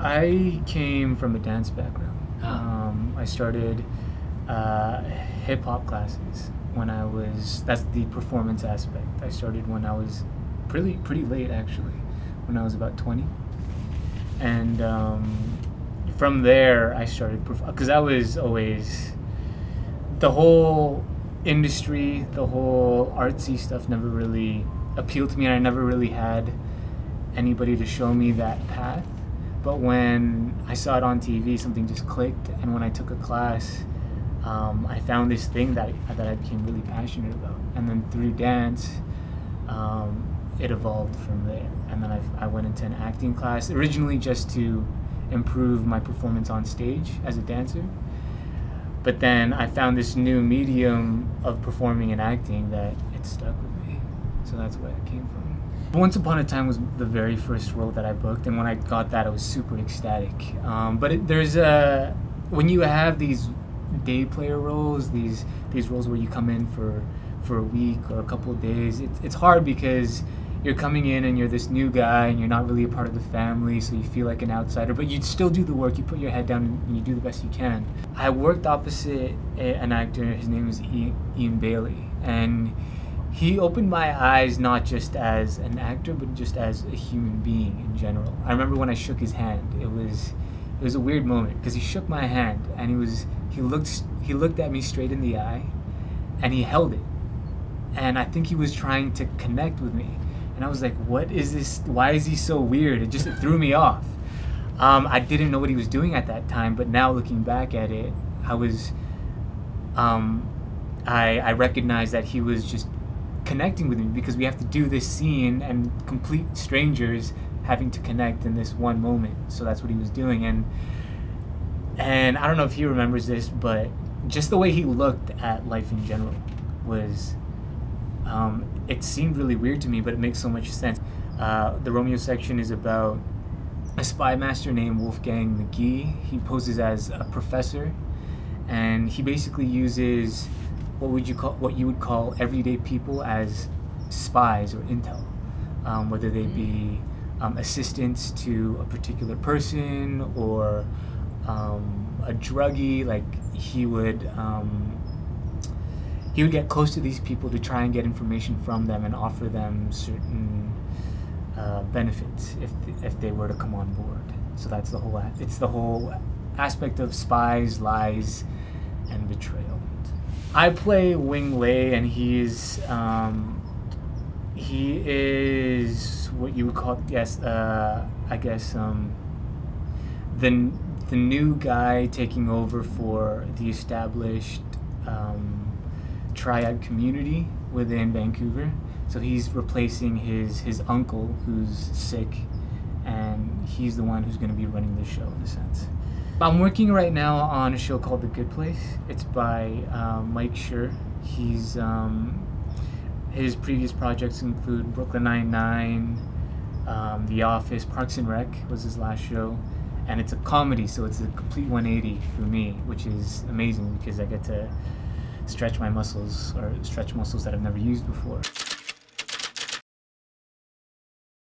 I came from a dance background. I started hip hop classes when I was. That's the performance aspect. I started when I was pretty late actually, when I was about 20, and from there I started because I was always the whole industry, the whole artsy stuff never really appealed to me, and I never really had anybody to show me that path. But when I saw it on TV, something just clicked, and when I took a class, I found this thing that I became really passionate about, and then through dance, it evolved from there. And then I went into an acting class, originally just to improve my performance on stage as a dancer. But then I found this new medium of performing and acting that it stuck with me. So that's where it came from. Once Upon a Time was the very first role that I booked, and when I got that, I was super ecstatic. When you have these day player roles, these roles where you come in for a week or a couple of days, it's hard because you're coming in and you're this new guy and you're not really a part of the family, so you feel like an outsider, but you still do the work, you put your head down and you do the best you can. I worked opposite an actor, his name is Ian Bailey, and he opened my eyes not just as an actor, but just as a human being in general. I remember when I shook his hand, it was a weird moment because he shook my hand and he looked at me straight in the eye and he held it. And I think he was trying to connect with me. And I was like, what is this? Why is he so weird? It threw me off. I didn't know what he was doing at that time, but now looking back at it, I recognized that he was just connecting with me because we have to do this scene and complete strangers having to connect in this one moment. So that's what he was doing. And I don't know if he remembers this, but just the way he looked at life in general was, it seemed really weird to me, but it makes so much sense. The Romeo section is about a spy master named Wolfgang McGee. He poses as a professor, and he basically uses what you would call everyday people as spies or intel, whether they be assistants to a particular person or a druggie. Like he would get close to these people to try and get information from them and offer them certain benefits if they were to come on board. So that's the whole aspect of spies, lies, and betrayal. I play Wing Lei, and he is what you would call, yes, I guess the new guy taking over for the established triad community within Vancouver. So he's replacing his uncle who's sick, and he's the one who's going to be running the show in a sense. I'm working right now on a show called The Good Place. It's by Mike Schur. His previous projects include Brooklyn Nine-Nine, The Office, Parks and Rec was his last show, and it's a comedy, so it's a complete 180 for me, which is amazing because I get to stretch my muscles, or stretch muscles that I've never used before.